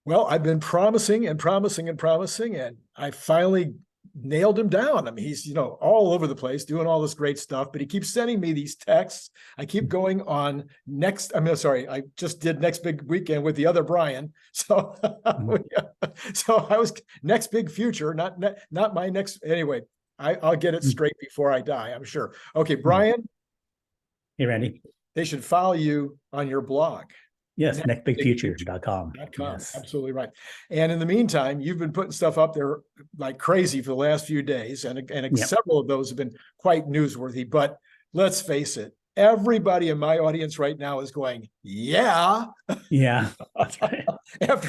Well, I've been promising and promising and promising, and I finally nailed him down. I mean, he's, all over the place doing all this great stuff, but he keeps sending me these texts. I keep going on sorry, I just did Next Big Weekend with the other Brian. So, so I was Next Big Future, not my next. Anyway, I'll get it straight before I die, I'm sure. Okay, Brian. Hey, Randy. They should follow you on your blog. Yes, nextbigfuture.com. Yes. Absolutely right. And in the meantime, you've been putting stuff up there like crazy for the last few days, and several of those have been quite newsworthy. But let's face it, everybody in my audience right now is going, yeah. After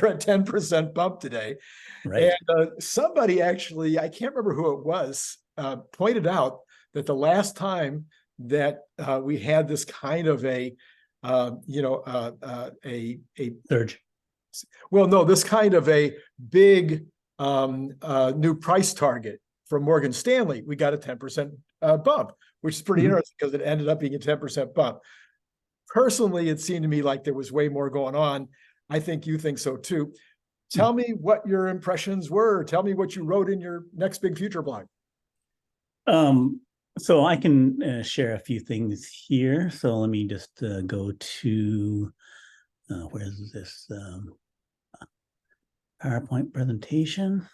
a 10% bump today. Right. And somebody actually, I can't remember who it was, pointed out that the last time that we had this kind of a surge. Well, no, this kind of a big new price target from Morgan Stanley, we got a 10% bump, which is pretty interesting because it ended up being a 10% bump. Personally, it seemed to me like there was way more going on. I think you think so too. Tell me what your impressions were. Tell me what you wrote in your Next Big Future blog. So I can share a few things here. So let me just go to, where is this PowerPoint presentation?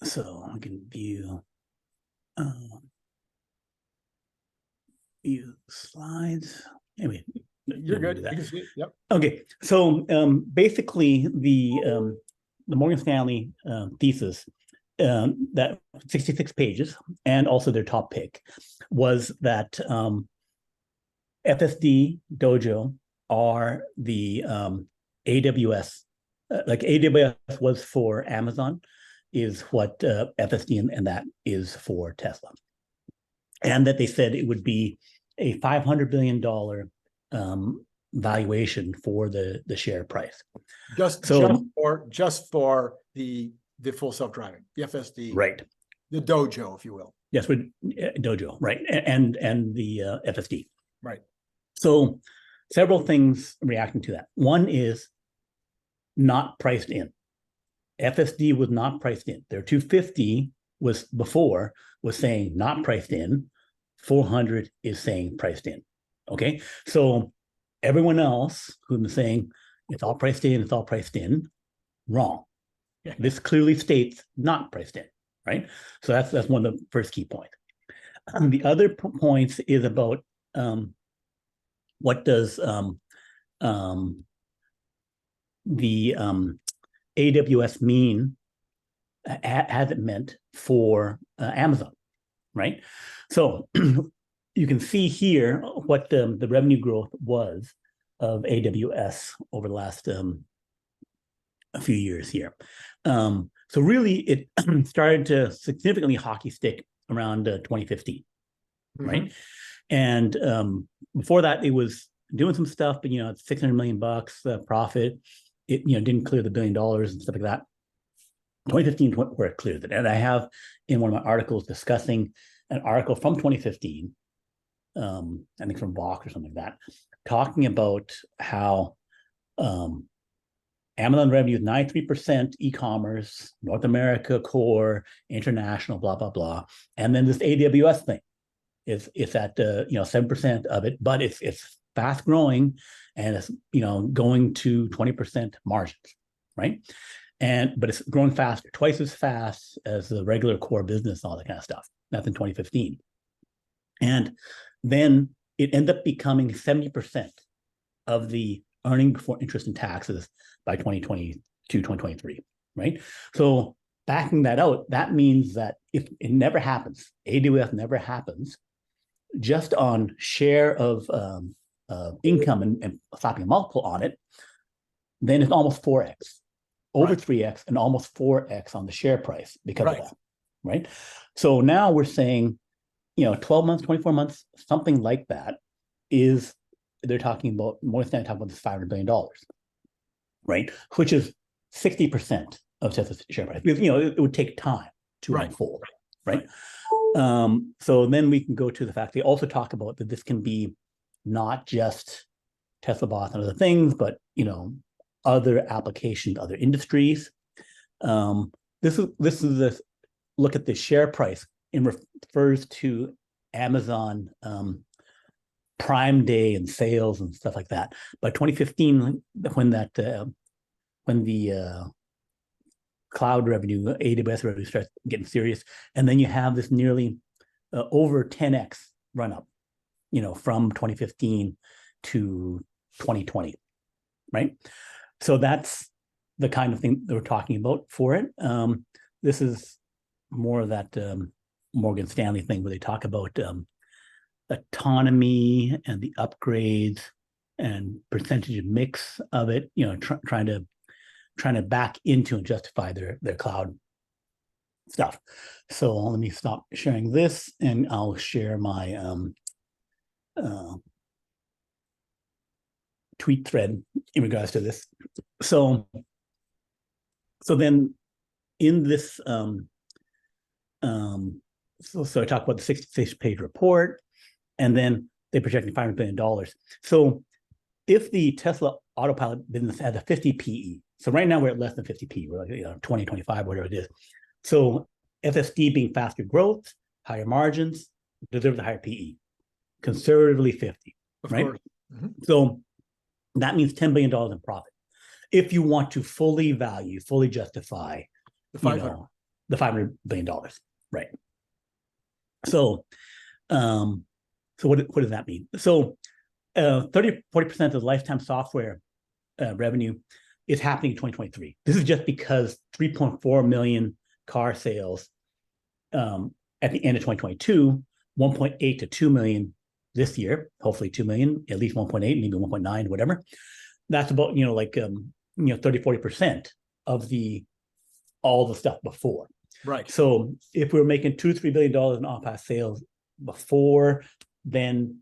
So I can view slides. Anyway, you're good. You can see it. Yep. Okay. So basically, the Morgan Stanley thesis, that 66 pages, and also their top pick, was that FSD, DOJO are the AWS, like AWS was for Amazon, is what FSD and that is for Tesla. And that they said it would be a $500 billion valuation for the share price. Just for the full self-driving, the FSD, right? The DOJO, if you will. Yes, with DOJO, right, and the FSD, right. So several things reacting to that. One is not priced in. FSD was not priced in. Their 250 was saying not priced in. 400 is saying priced in. Okay, so everyone else who's been saying it's all priced in, wrong. This clearly states not priced in, right? So that's one of the first key points. The other points is about what does the AWS mean, has it meant for Amazon, right? So you can see here what the revenue growth was of AWS over the last a few years here. So really, it started to significantly hockey stick around 2015, right? And before that, it was doing some stuff, but it's $600 million profit. It didn't clear the $1 billion and stuff like that. 2015 where it cleared it, and I have in one of my articles discussing an article from 2015, I think from Vox or something like that, talking about how Amazon revenue is 93% e-commerce, North America core, international, blah, blah, blah. And then this AWS thing is at 7% of it, but it's fast growing and it's going to 20% margins, right? But it's growing faster, twice as fast as the regular core business, all that kind of stuff. That's in 2015. And then it ended up becoming 70% of the earning before interest and taxes by 2022, 2023, right? So backing that out, that means that if it never happens, AWS never happens, just on share of income and slapping a multiple on it, then it's almost 4x, over 3x, and almost 4x on the share price because of that, right? So now we're saying, 12 months, 24 months, something like that is, they're talking about, Morgan Stanley talking about this $500 billion, right? Which is 60% of Tesla's share price. Because, it would take time to unfold, right? So then we can go to the fact they also talk about that this can be not just Tesla bots and other things, but, other applications, other industries. This is a look at the share price and refers to Amazon Prime Day and sales and stuff like that. By 2015, when the cloud revenue, AWS revenue starts getting serious, and then you have this nearly over 10x run up, from 2015 to 2020, right? So that's the kind of thing that we're talking about for it. This is more of that Morgan Stanley thing where they talk about autonomy and the upgrades and percentage of mix of it, trying to back into and justify their cloud stuff. So let me stop sharing this and I'll share my tweet thread in regards to this. So then in this, so I talk about the 66-page report, and then they projected $500 billion. So if the Tesla autopilot business has a 50 PE, so right now we're at less than 50 PE, we're like 20, 25, whatever it is. So FSD being faster growth, higher margins, deserves a higher PE, conservatively 50, right? Mm-hmm. So that means $10 billion in profit. If you want to fully justify the $500 billion, right? So, so what does that mean? So 30-40% of the lifetime software revenue is happening in 2023. This is just because 3.4 million car sales at the end of 2022, 1.8 to 2 million this year, hopefully 2 million, at least 1.8, maybe 1.9, whatever. That's about, 30-40% of all the stuff before. Right. So if we were making $2 to $3 billion in off-pass sales before, then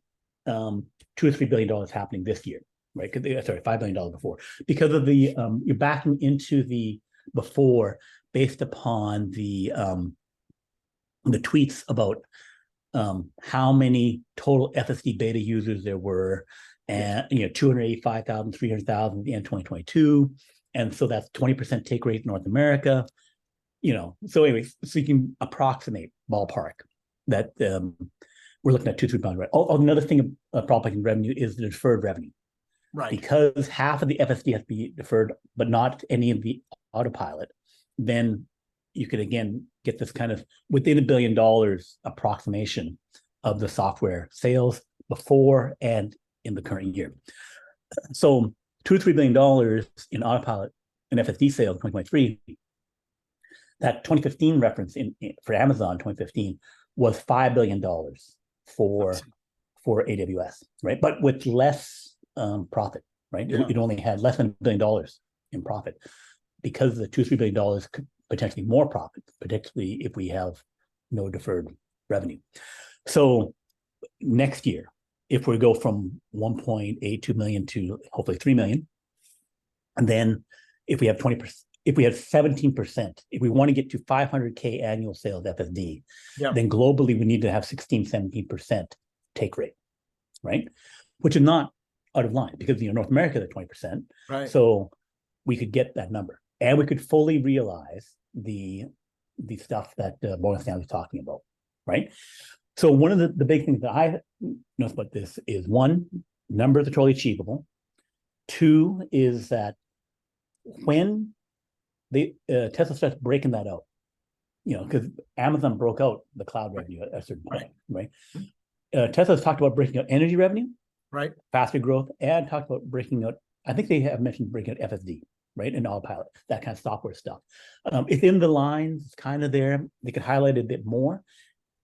$2 to $3 billion happening this year, right? Sorry, $5 billion before, because of the you're backing into the before based upon the tweets about how many total FSD beta users there were, and 285,000, 300,000 at the end of 2022, and so that's 20% take rate in North America. So anyway, so you can approximate ballpark that we're looking at 2-3 billion. Right. Another thing of propagating revenue is the deferred revenue, right? Because half of the FSD has to be deferred, but not any of the autopilot. Then you could again get this kind of within $1 billion approximation of the software sales before and in the current year. So $2 to $3 billion in autopilot and FSD sales in 2023. That 2015 reference for Amazon 2015 was $5 billion for AWS, right? But with less profit, right? Yeah. It only had less than $1 billion in profit because the $2 to $3 billion could potentially more profit, particularly if we have no deferred revenue. So next year, if we go from 1.82 million to hopefully 3 million, and then if we have 20%, if we have 17%, if we want to get to 500K annual sales FSD, then globally we need to have 16-17% take rate, right? Which is not out of line because North America is at 20%, right? So we could get that number, and we could fully realize the stuff that Morgan Stanley was talking about, right? So one of the big things that I noticed about this is, one, numbers are totally achievable. Two is that when Tesla starts breaking that out, because Amazon broke out the cloud revenue at a certain point, right? Tesla's talked about breaking out energy revenue, right? Faster growth, and talked about breaking out, I think they have mentioned breaking out FSD, right? And autopilot, that kind of software stuff. It's in the lines, it's kind of there. They could highlight it a bit more.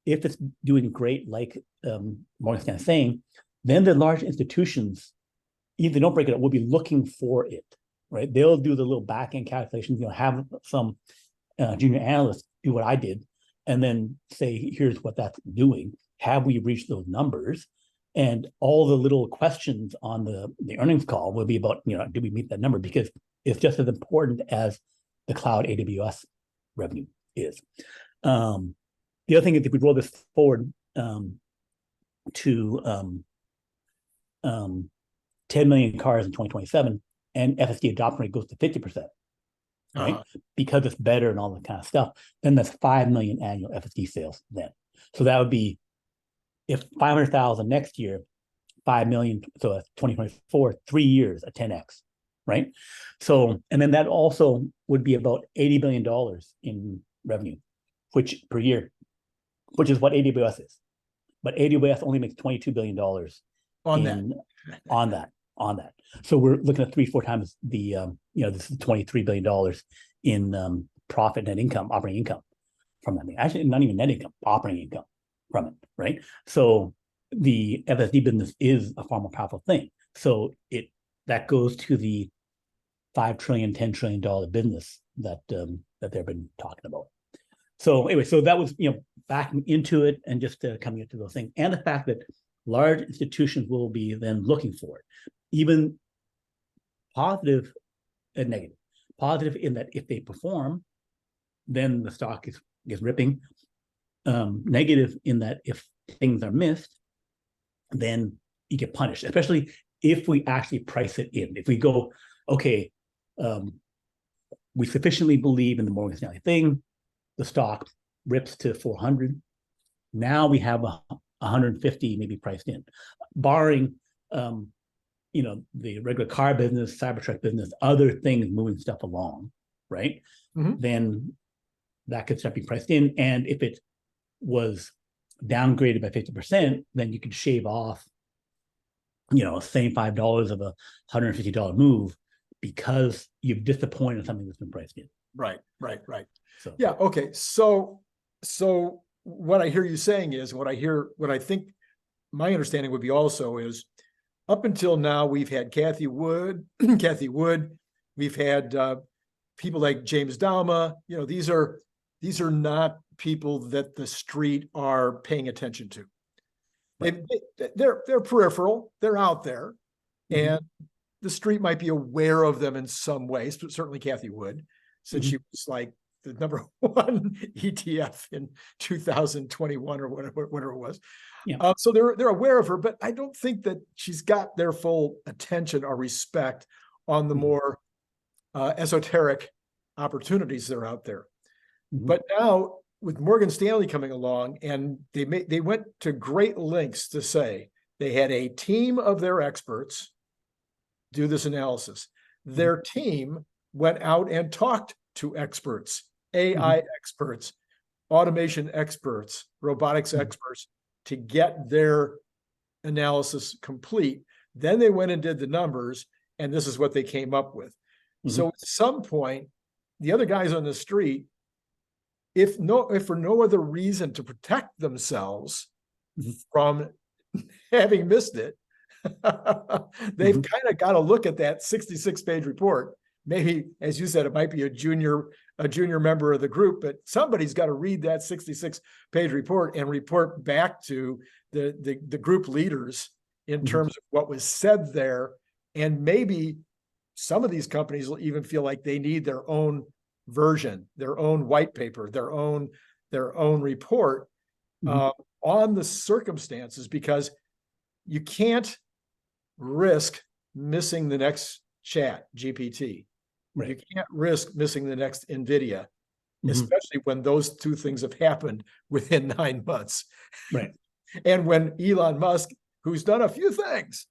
If it's doing great, like Morgan Stanley is saying, then the large institutions, if they don't break it up, will be looking for it, right? They'll do the little back-end calculations, have some junior analysts do what I did, and then say, here's what that's doing. Have we reached those numbers? And all the little questions on the earnings call will be about, do we meet that number? Because it's just as important as the cloud AWS revenue is. The other thing is, if we roll this forward to 10 million cars in 2027, and FSD adoption rate goes to 50%, right? Uh-huh. Because it's better and all that kind of stuff, then that's 5 million annual FSD sales then. So that would be, if 500,000 next year, 5 million, so that's 2024, 3 years at 10x, right? So, and then that also would be about $80 billion in revenue, which per year, which is what AWS is. But AWS only makes $22 billion On that. on that. So we're looking at 3-4 times the this is $23 billion in profit, net income, operating income from that. Actually, not even net income, operating income from it, right? So the FSD business is a far more powerful thing. So that goes to the $5 trillion, $10 trillion business that they've been talking about. So anyway, so that was backing into it and just coming into those things, and the fact that large institutions will be then looking for it, even positive and negative. Positive in that if they perform, then the stock is ripping. Negative in that if things are missed, then you get punished, especially if we actually price it in. If we go, okay, we sufficiently believe in the Morgan Stanley thing, the stock rips to 400. Now we have 150 maybe priced in, barring the regular car business, Cybertruck business, other things moving stuff along, right? Mm-hmm. Then that could start being priced in. And if it was downgraded by 50%, then you could shave off, same $5 of a $150 move because you've disappointed something that's been priced in. Right. So Yeah. Okay. So what I hear you saying is, what I think my understanding would be also is, up until now, we've had Kathy Wood, we've had people like James Dalma. These are not people that the street are paying attention to. Right. They're peripheral. They're out there, mm-hmm. and the street might be aware of them in some ways. But certainly Kathy Wood, since mm-hmm. she was like the number one ETF in 2021 or whatever it was. Yeah. So they're aware of her, but I don't think that she's got their full attention or respect on the mm-hmm. more esoteric opportunities that are out there. Mm-hmm. But now with Morgan Stanley coming along, and they went to great lengths to say they had a team of their experts do this analysis. Mm-hmm. Their team went out and talked to experts, AI mm-hmm. experts, automation experts, robotics mm-hmm. experts, to get their analysis complete. Then they went and did the numbers, and this is what they came up with. Mm-hmm. So at some point, the other guys on the street, if for no other reason to protect themselves mm-hmm. from having missed it, they've mm-hmm. kind of got to look at that 66-page report. Maybe, as you said, it might be a junior member of the group, but somebody's got to read that 66-page report and report back to the group leaders in mm-hmm. terms of what was said there. And maybe some of these companies will even feel like they need their own version, their own white paper, their own report mm-hmm. On the circumstances, because you can't risk missing the next Chat GPT. Right. You can't risk missing the next NVIDIA, mm-hmm. especially when those two things have happened within 9 months. Right. And when Elon Musk, who's done a few things,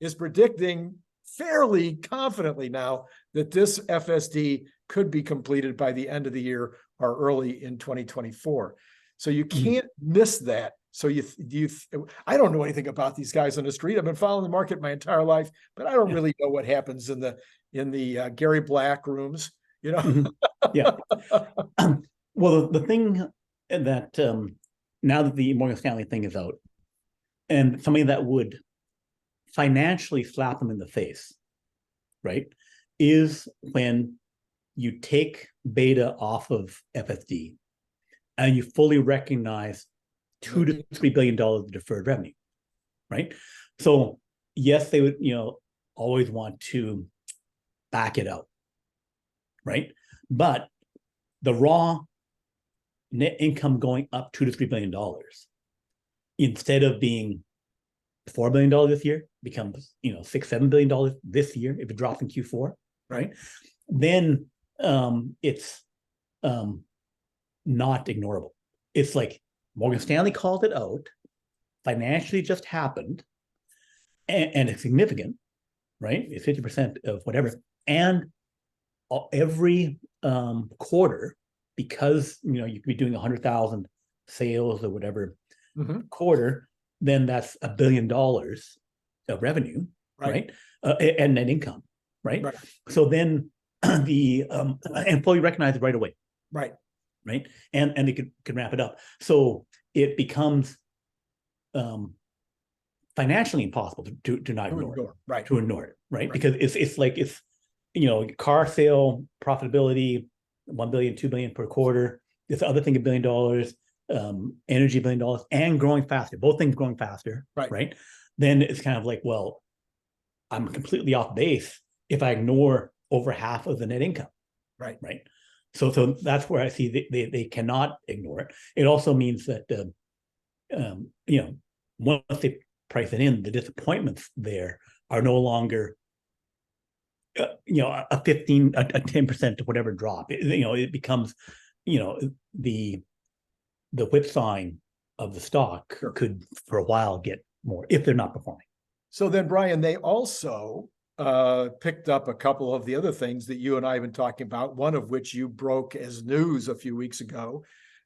is predicting fairly confidently now that this FSD could be completed by the end of the year or early in 2024. So you can't mm-hmm. miss that. So I don't know anything about these guys on the street. I've been following the market my entire life, but I don't really know what happens in the Gary Black rooms, Mm-hmm. Yeah. Well, the thing that now that the Morgan Stanley thing is out, and something that would financially slap them in the face, right, is when you take beta off of FSD and you fully recognize $2 to $3 billion of deferred revenue, right? So yes, they would, always want to back it out, right? But the raw net income going up $2 to $3 billion, instead of being $4 billion this year, becomes, $6-7 billion this year, if it drops in Q4, right? Then it's not ignorable. It's like Morgan Stanley called it out, financially just happened, and it's significant, right? It's 50% of whatever. And every quarter, because you could be doing 100,000 sales or whatever quarter, then that's $1 billion of revenue, right? And net income, right? So then the employee recognized it right away, right? And they could ramp it up. So it becomes financially impossible to not ignore it, to ignore it, right? Because it's like car sale profitability, 1 billion, 2 billion per quarter. This other thing, $1 billion, energy, $1 billion, and growing faster. Both things growing faster, right? Then it's kind of like, well, I'm completely off base if I ignore over half of the net income, right? So that's where I see they cannot ignore it. It also means that once they price it in, the disappointments there are no longer a 10% to whatever drop. It becomes the whip sign of the stock could for a while get more if they're not performing. So then, Brian, they also picked up a couple of the other things that you and I have been talking about, one of which you broke as news a few weeks ago.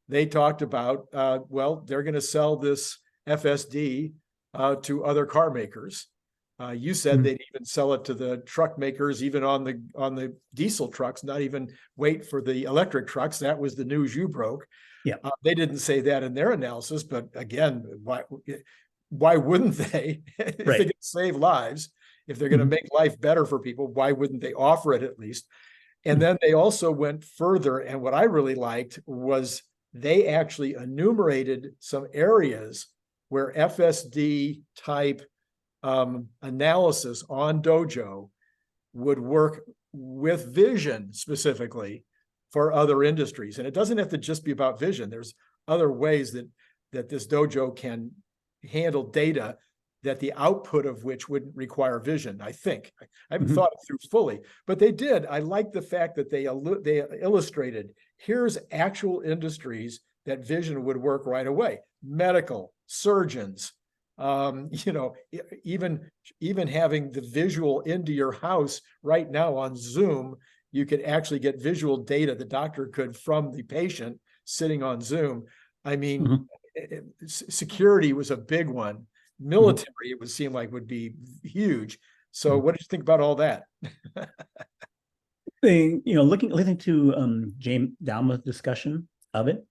They talked about, they're going to sell this FSD to other car makers. You said they'd even sell it to the truck makers, even on the diesel trucks, not even wait for the electric trucks. That was the news you broke. Yeah, they didn't say that in their analysis, but again, why wouldn't they? If they're going to save lives, if they're going to make life better for people, why wouldn't they offer it at least? And then they also went further, and what I really liked was they actually enumerated some areas where FSD type analysis on DOJO would work with vision specifically for other industries. And it doesn't have to just be about vision. There's other ways that this DOJO can handle data that the output of which wouldn't require vision, I think. I haven't thought it through fully, but they did. I like the fact that they illustrated, here's actual industries that vision would work right away. Medical, surgeons, even having the visual into your house right now on Zoom, you could actually get visual data, the doctor could, from the patient sitting on Zoom. I mean, security was a big one. Military, it would seem like, would be huge. So what did you think about all that? Listening to James Dalma's discussion of it,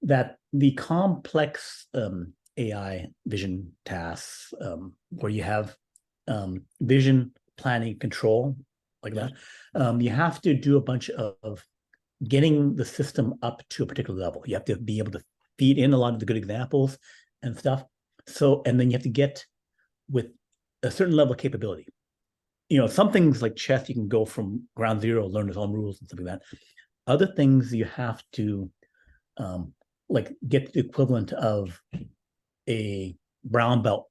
that the complex AI vision tasks where you have vision planning control like that, you have to do a bunch of getting the system up to a particular level. You have to be able to feed in a lot of the good examples and stuff. So, and then you have to get with a certain level of capability. Some things like chess, you can go from ground zero, learn its own rules and stuff like that. Other things you have to get the equivalent of a brown belt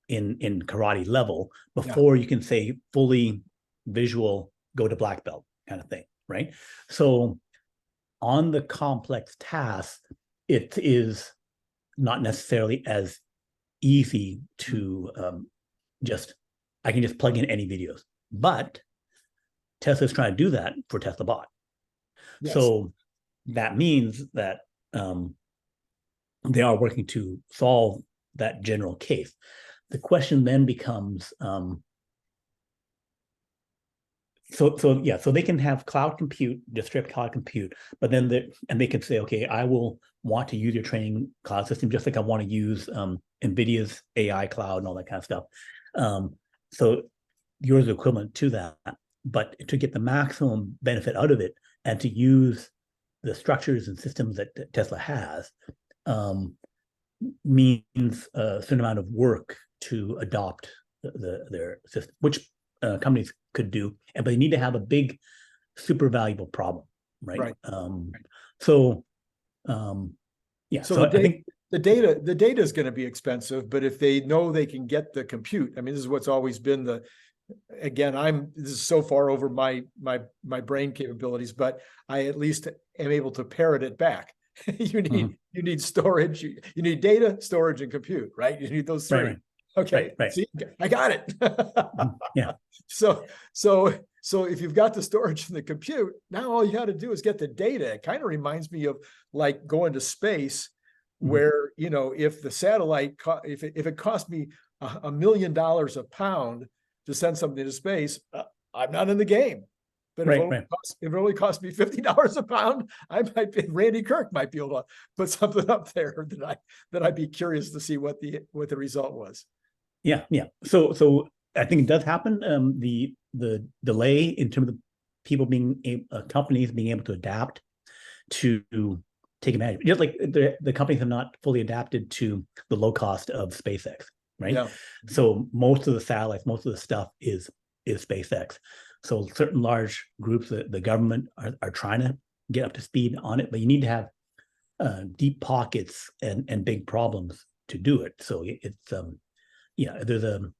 in karate level before you can say fully visual, go to black belt kind of thing, right? So on the complex tasks, it is not necessarily as easy to I can just plug in any videos, but Tesla's trying to do that for Tesla Bot. So that means that they are working to solve that general case. The question then becomes, so they can have cloud compute, distributed cloud compute, but then they can say, okay, I will want to use your training cloud system just like I want to use NVIDIA's AI cloud and all that kind of stuff. So yours is equivalent to that, but to get the maximum benefit out of it and to use the structures and systems that Tesla has means a certain amount of work to adopt their system, which companies could do, but they need to have a big, super valuable problem, right? I think the data is going to be expensive, but if they know they can get the compute, I mean, this is what's always been the, again, this is so far over my brain capabilities, but I at least am able to parrot it back. You need storage, you need data, storage, and compute, right? You need those three. Right. Okay, right. See, I got it. Yeah. So if you've got the storage and the compute, now all you got to do is get the data. It kind of reminds me of like going to space, where if the satellite, if it cost me $1 million a pound to send something to space, I'm not in the game. But if it only cost me $50 a pound, Randy Kirk might be able to put something up there that I'd be curious to see what the result was. Yeah. So I think it does happen. The delay in terms of people companies being able to adapt to take advantage, just like the companies have not fully adapted to the low cost of SpaceX, right? Yeah. So most of the satellites, most of the stuff is SpaceX. So certain large groups, the government are trying to get up to speed on it, but you need to have deep pockets and big problems to do it. So it's there's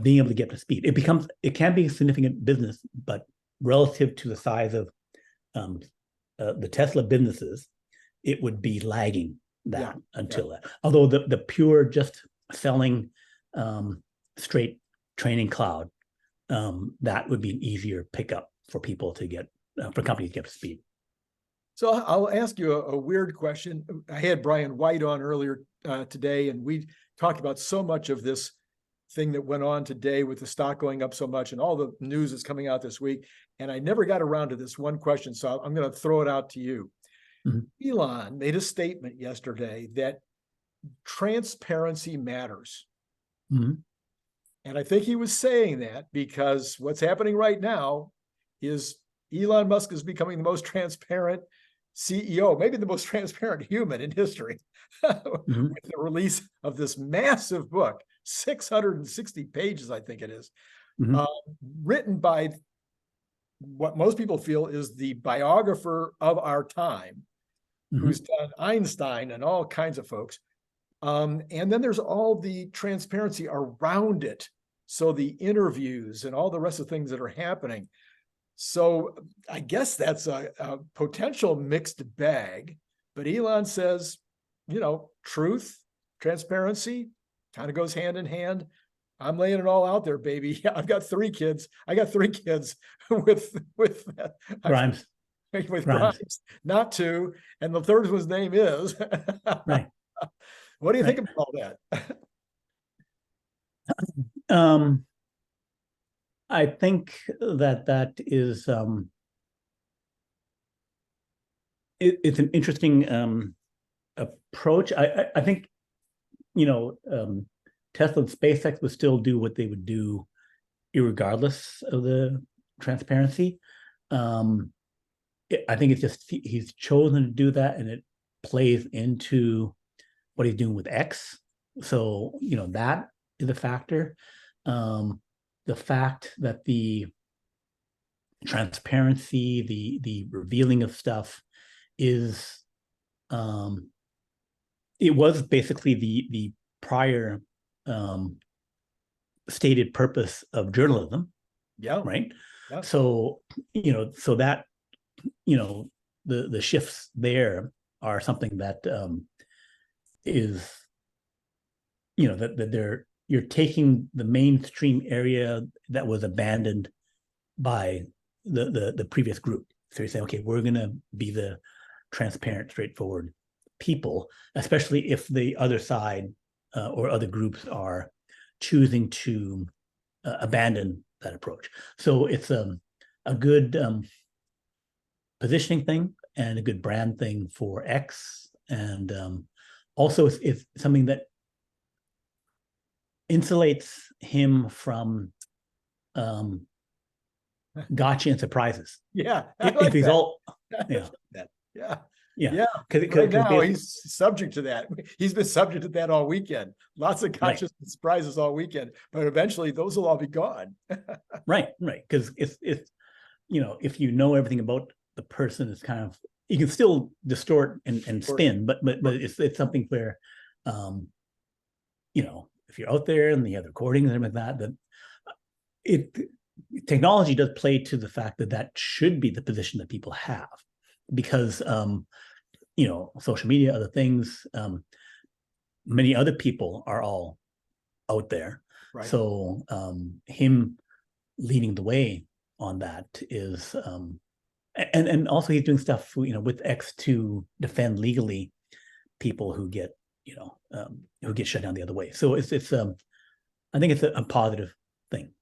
being able to get up to speed. It can be a significant business, but relative to the size of the Tesla businesses, it would be lagging that until that. Although the pure just selling straight training cloud, that would be an easier pickup for people to get, for companies to get up to speed. So I'll ask you a weird question. I had Brian White on earlier today, and we talked about so much of this thing that went on today with the stock going up so much and all the news that's coming out this week. And I never got around to this one question, so I'm going to throw it out to you. Elon made a statement yesterday that transparency matters. And I think he was saying that because what's happening right now is Elon Musk is becoming the most transparent CEO, maybe the most transparent human in history, with the release of this massive book, 660 pages, I think it is, written by what most people feel is the biographer of our time, who's done Einstein and all kinds of folks. And then there's all the transparency around it. So the interviews and all the rest of the things that are happening. So I guess that's a potential mixed bag, but Elon says, truth, transparency kind of goes hand in hand. I'm laying it all out there, baby. I've got 3 kids. I got 3 kids with Grimes. With Grimes, not 2. And the third one's name is. Right. What do you think about all that? I think that is it's an interesting approach. I think Tesla and SpaceX would still do what they would do irregardless of the transparency. I think it's just he's chosen to do that, and it plays into what he's doing with X. So that is a factor. The fact that the transparency, the revealing of stuff is, it was basically the prior stated purpose of journalism. Yeah. Right. Yeah. So, so that, the shifts there are something that is, that you're taking the mainstream area that was abandoned by the previous group. So you're saying, okay, we're going to be the transparent, straightforward people, especially if the other side or other groups are choosing to abandon that approach. So it's a good positioning thing and a good brand thing for X. And also it's something that insulates him from gotcha and surprises. Yeah. If he's all, Yeah. Right now he's subject to that. He's been subject to that all weekend. Lots of gotchas and surprises all weekend, but eventually those will all be gone. Right. Because it's if you know everything about the person, it's kind of you can still distort and spin, but it's something where, if you're out there and you have recordings and everything like that, technology does play to the fact that should be the position that people have, because social media, other things, many other people are all out there. Right. So him leading the way on that is, and also he's doing stuff, with X to defend legally people who get, who get shut down the other way. So it's I think it's a positive thing.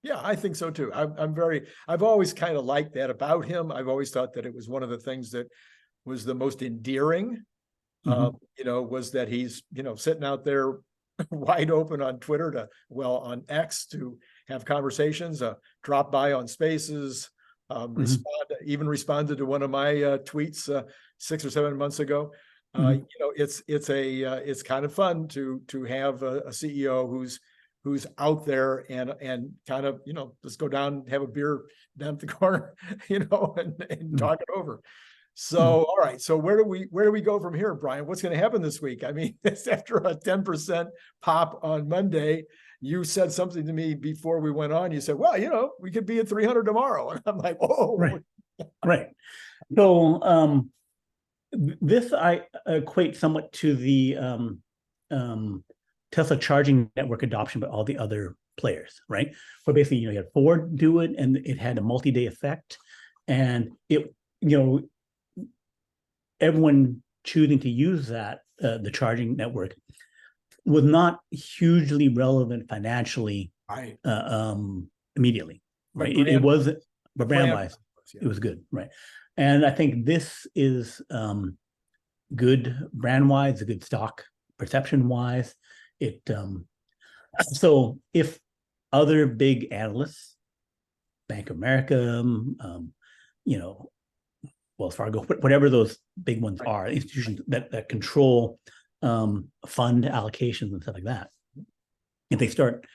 Yeah, I think so too. I've always kind of liked that about him. I've always thought that it was one of the things that was the most endearing, was that he's, sitting out there wide open on Twitter on X to have conversations, drop by on Spaces, responded to one of my tweets 6 or 7 months ago. It's kind of fun to have a CEO who's out there and kind of, just go down, have a beer down at the corner, and talk it over. So, all right. So where do we go from here, Brian? What's going to happen this week? I mean, it's after a 10% pop on Monday. You said something to me before we went on. You said, well, we could be at 300 tomorrow. And I'm like, whoa. Right. So this I equate somewhat to the Tesla charging network adoption by all the other players, right? Where basically, you had Ford do it, and it had a multi-day effect, and it, everyone choosing to use that, the charging network, was not hugely relevant financially, right? Immediately, right? It wasn't, but brand-wise, it was good, right? And I think this is good brand-wise, a good stock perception-wise. So if other big analysts, Bank of America, Wells Fargo, whatever those big ones are, institutions that control fund allocations and stuff like that, if they start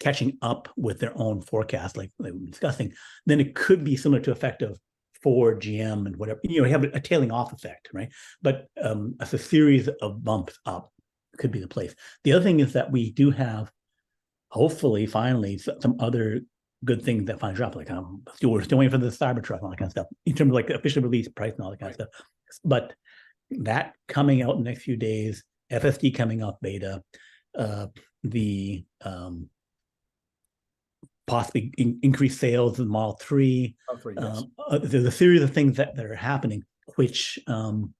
catching up with their own forecast, like we were discussing, then it could be similar to effect of Ford, GM, and whatever. You have a tailing off effect, right? But as a series of bumps up could be the place. The other thing is that we do have, hopefully, finally, some other good things that finally drop. Like we're still waiting for the Cybertruck and all that kind of stuff in terms of like official release price and all that kind of stuff. But that coming out in the next few days, FSD coming off beta, the possibly increased sales of Model 3. Yes. There's a series of things that are happening, which energy,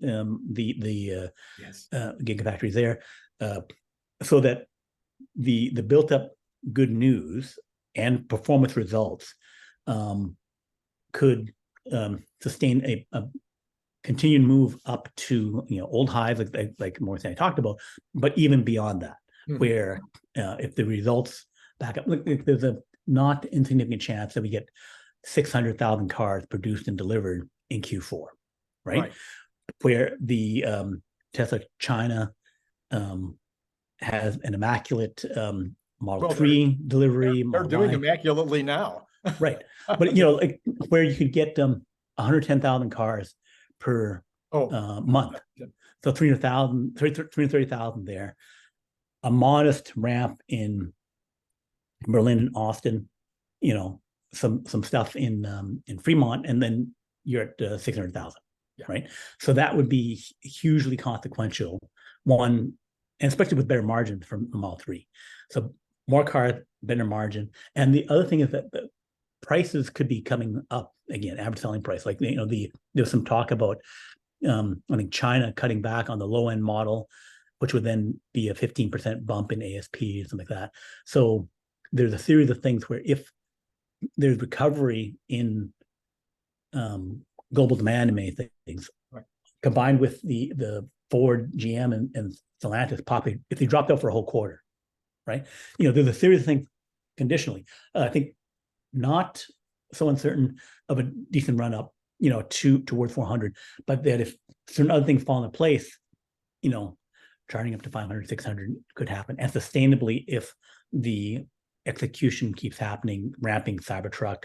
the gigafactories there, so that the built up good news and performance results could sustain a continued move up to old highs like Morgan Stanley talked about, but even beyond that, where if the results back up, there's a not insignificant chance that we get 600,000 cars produced and delivered in Q4, right? Where the Tesla China has an immaculate Model 3 delivery. They're doing immaculately now. Right. But, like where you could get 110,000 cars per month. So 330,000 there. A modest ramp in Berlin and Austin, some stuff in Fremont, and then you're at 600,000, right? So that would be hugely consequential. One, and especially with better margins from the Model 3. So more cars, better margin. And the other thing is that the prices could be coming up again, average selling price. Like, there's some talk about, I think China cutting back on the low end model, which would then be a 15% bump in ASP or something like that. So there's a series of things where if there's recovery in global demand in many things, combined with the Ford, GM, and Stellantis popping, if they dropped out for a whole quarter, right? There's a series of things conditionally. I think not so uncertain of a decent run up, towards 400, but that if certain other things fall into place, charging up to 500, 600 could happen, and sustainably if the execution keeps happening, ramping Cybertruck,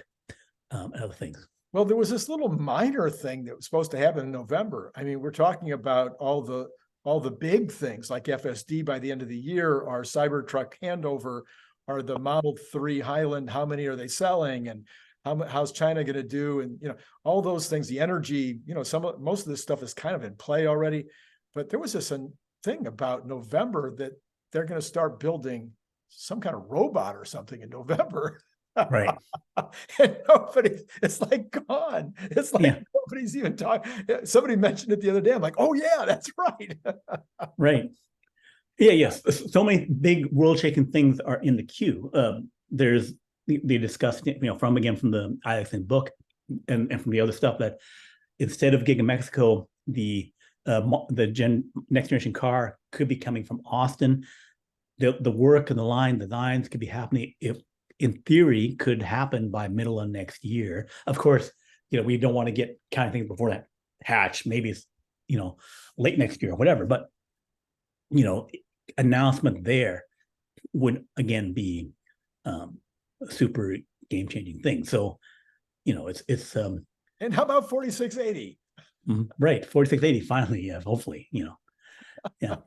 and other things. Well, there was this little minor thing that was supposed to happen in November. I mean, we're talking about all the big things like FSD by the end of the year, or Cybertruck handover, or the Model 3 Highland, how many are they selling, and how's China going to do, and all those things, the energy, most of this stuff is kind of in play already. But there was this thing about November that they're going to start building some kind of robot or something in November. Right. And it's like gone. It's like nobody's even talking. Somebody mentioned it the other day. I'm like, oh yeah, that's right. Right. Yeah, yes. So many big world-shaking things are in the queue. They discussed, from the Isaacson book and from the other stuff, that instead of Giga Mexico, the next generation car could be coming from Austin. The work and the designs could be happening, if in theory could happen by middle of next year. Of course, we don't want to get kind of things before that hatch. Maybe it's late next year or whatever. But announcement there would again be a super game changing thing. So it's and how about 4680? Right, 4680 finally, yeah, hopefully, yeah.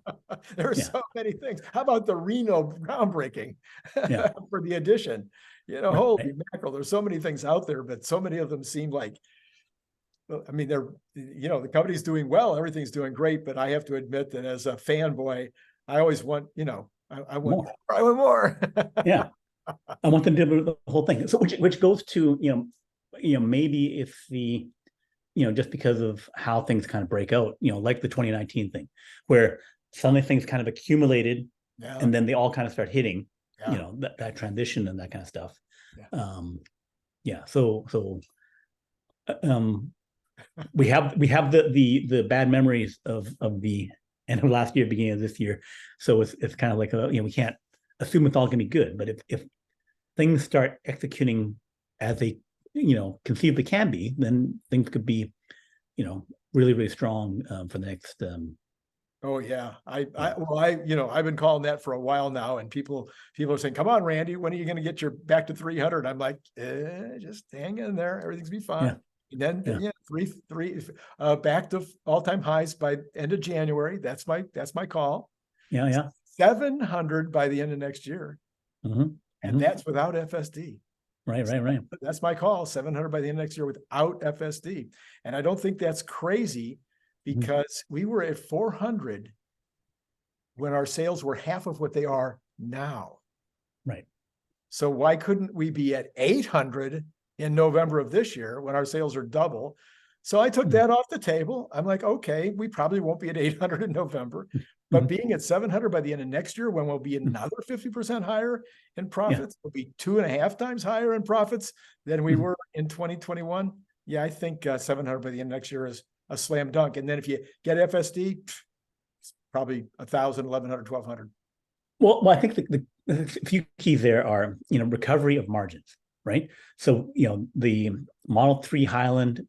There are so many things. How about the Reno groundbreaking for the addition? Holy mackerel, there's so many things out there, but so many of them seem like, I mean, they're, the company's doing well, everything's doing great, but I have to admit that as a fanboy, I always want, I want more. I want more. Yeah. I want them to do the whole thing. So which goes to, maybe it's the, just because of how things kind of break out, like the 2019 thing, where suddenly things kind of accumulated and then they all kind of start hitting, that transition and that kind of stuff. So we have the bad memories of the end of last year, beginning of this year. So it's kind of like, we can't assume it's all going to be good, but if things start executing as they conceive they can be, then things could be really, really strong for the next oh yeah, I've been calling that for a while now, and people are saying, come on, Randy, when are you going to get your back to 300? I'm like, just hang in there, everything's be fine. And then three back to all-time highs by end of January. That's my call. 700 by the end of next year. And that's without FSD. Right. That's my call, 700 by the end of next year without FSD. And I don't think that's crazy, because we were at 400 when our sales were half of what they are now. Right. So why couldn't we be at 800 in November of this year when our sales are double? So I took that off the table. I'm like, okay, we probably won't be at 800 in November, but being at 700 by the end of next year, when we'll be another 50% higher in profits, we'll be 2.5 times higher in profits than we were in 2021. Yeah, I think 700 by the end of next year is a slam dunk. And then if you get FSD, it's probably 1,000, 1,100, 1,200. Well, I think the few keys there are, recovery of margins, right? So, the Model 3 Highland,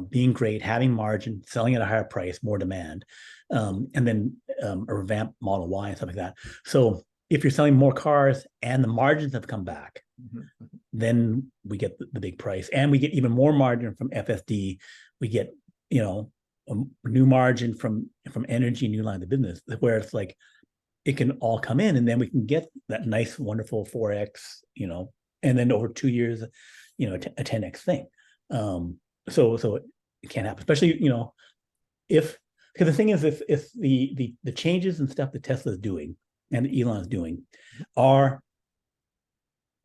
being great, having margin, selling at a higher price, more demand, and then a revamped Model Y and stuff like that. So if you're selling more cars and the margins have come back, then we get the big price, and we get even more margin from FSD. We get, a new margin from energy, new line of business, where it's like it can all come in, and then we can get that nice, wonderful 4x, and then over 2 years, a 10x thing. So it can't happen, especially, because the thing is, if the changes and stuff that Tesla is doing and Elon is doing are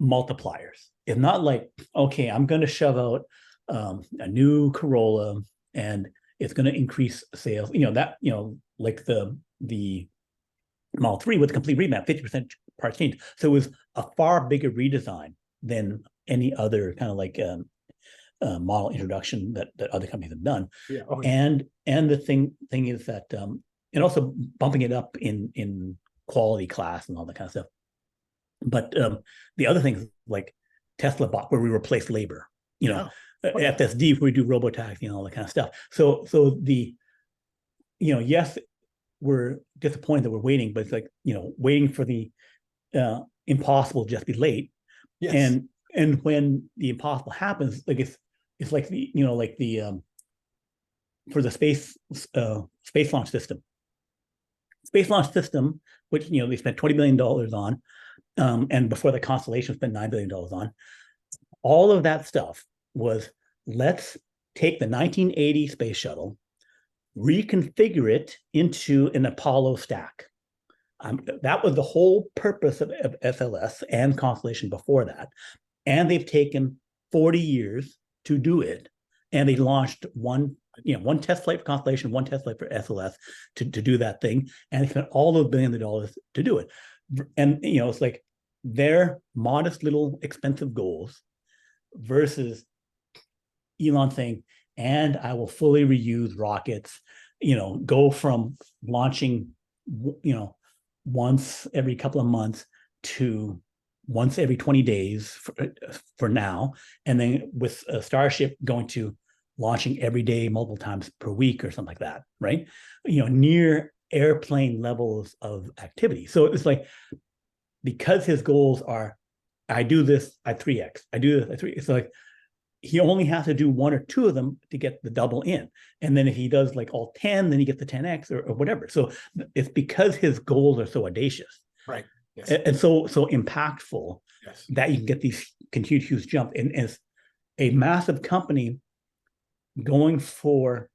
multipliers. It's not like, okay, I'm going to shove out a new Corolla and it's going to increase sales. Like the Model 3 with a complete revamp, 50% parts change. So it was a far bigger redesign than any other kind of like model introduction that other companies have done. And the thing is that and also bumping it up in quality class and all that kind of stuff. But the other things like Tesla bought, where we replace labor, FSD, where we do robotaxi and all that kind of stuff. So the yes, we're disappointed that we're waiting, but it's like waiting for the impossible, just be late. And And when the impossible happens, like it's like the, you know, like the for the space launch system. Space launch system, which, you know, they spent $20 billion on, and before the Constellation spent $9 billion on. All of that stuff was, let's take the 1980 space shuttle, reconfigure it into an Apollo stack. That was the whole purpose of SLS and Constellation before that. And they've taken 40 years to do it. And they launched one test flight for Constellation, one test flight for SLS to do that thing. And they spent all those billions of dollars to do it. And, you know, it's like their modest little expensive goals versus Elon saying, and I will fully reuse rockets, you know, go from launching, you know, once every couple of months to once every 20 days for now. And then with a Starship going to launching every day, multiple times per week or something like that, right? You know, near airplane levels of activity. So it's like, because his goals are, I do this at 3x, I do this at 3x. It's like, he only has to do one or two of them to get the double in. And then if he does like all 10, then he gets the 10x or whatever. So it's because his goals are so audacious. Right. Yes. And so impactful, yes, that you can get these continued huge jump. And as a massive company going for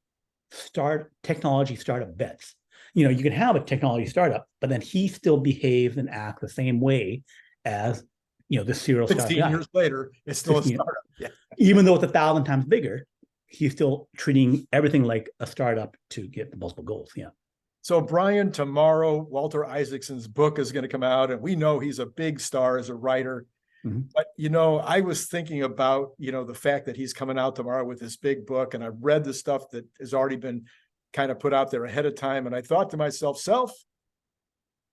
technology startup bets, you know, you can have a technology startup, but then he still behaves and acts the same way as, you know, the serial startup 16 guy. years later, it's still a startup. Yeah. Even though it's 1,000 times bigger, he's still treating everything like a startup to get the multiple goals. Yeah. So Brian, tomorrow, Walter Isaacson's book is going to come out, and we know he's a big star as a writer. Mm-hmm. But, you know, I was thinking about, you know, the fact that he's coming out tomorrow with this big book, and I've read the stuff that has already been kind of put out there ahead of time. And I thought to myself,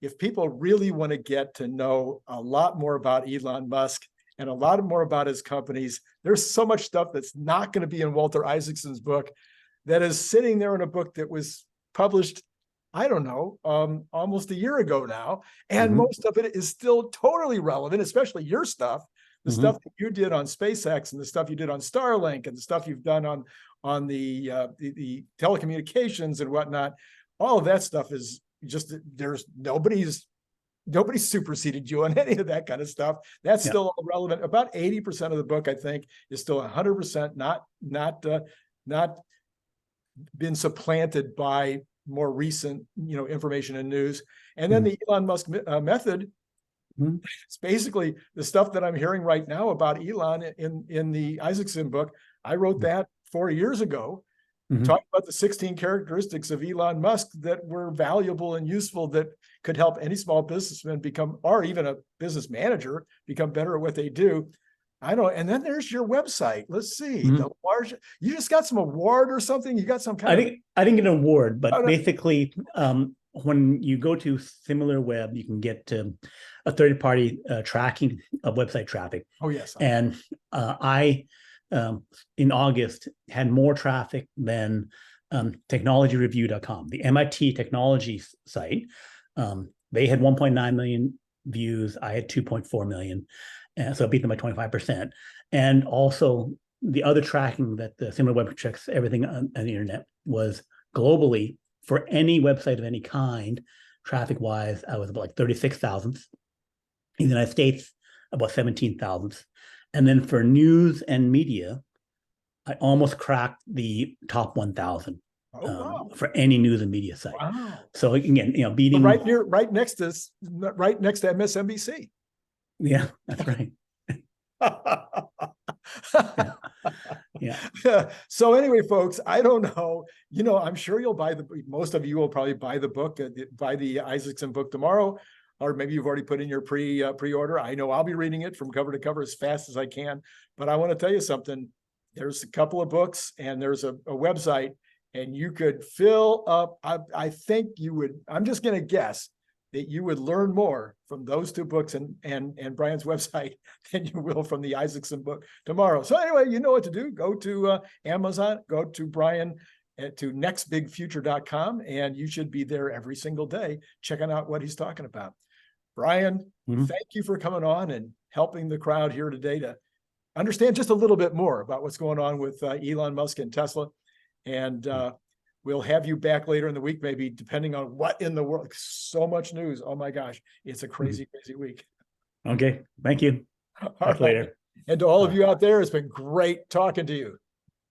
if people really want to get to know a lot more about Elon Musk and a lot more about his companies, there's so much stuff that's not going to be in Walter Isaacson's book that is sitting there in a book that was published, I don't know, almost a year ago now. And most of it is still totally relevant, especially your stuff, the stuff that you did on SpaceX and the stuff you did on Starlink and the stuff you've done on the telecommunications and whatnot. All of that stuff is just, there's nobody's superseded you on any of that kind of stuff. That's still all relevant. About 80% of the book, I think, is still 100% not been supplanted by more recent, you know, information and news. And then the Elon Musk method, it's basically the stuff that I'm hearing right now about Elon in the Isaacson book. I wrote that 4 years ago, talking about the 16 characteristics of Elon Musk that were valuable and useful, that could help any small businessman become, or even a business manager, become better at what they do. I don't. And then there's your website. Let's see. The large. You just got some award or something. You got some kind I didn't get an award, but basically, when you go to SimilarWeb, you can get a third-party tracking of website traffic. Oh yes. And I in August had more traffic than technologyreview.com, the MIT technology site. They had 1.9 million views. I had 2.4 million. And so I beat them by 25%. And also the other tracking that the SimilarWeb checks everything on the internet was globally, for any website of any kind, traffic-wise, I was about like 36,000th. In the United States, about 17,000th. And then for news and media, I almost cracked the top 1,000 for any news and media site. Wow. So again, you know, beating right next to MSNBC. Yeah, that's right. Yeah. So anyway, folks, I don't know. You know, I'm sure you'll most of you will probably buy the book, buy the Isaacson book tomorrow, or maybe you've already put in your pre-order. I know I'll be reading it from cover to cover as fast as I can. But I want to tell you something. There's a couple of books and there's a website, and you could fill up. I think you would. I'm just going to guess that you would learn more from those two books and Brian's website than you will from the Isaacson book tomorrow. So anyway, you know what to do. Go to Amazon, go to Brian, to nextbigfuture.com, and you should be there every single day checking out what he's talking about. Brian, thank you for coming on and helping the crowd here today to understand just a little bit more about what's going on with Elon Musk and Tesla. And we'll have you back later in the week, maybe, depending on what in the world. So much news. Oh my gosh. It's a crazy, crazy week. Okay. Thank you. All Talk right. later. And to all of you out there, it's been great talking to you.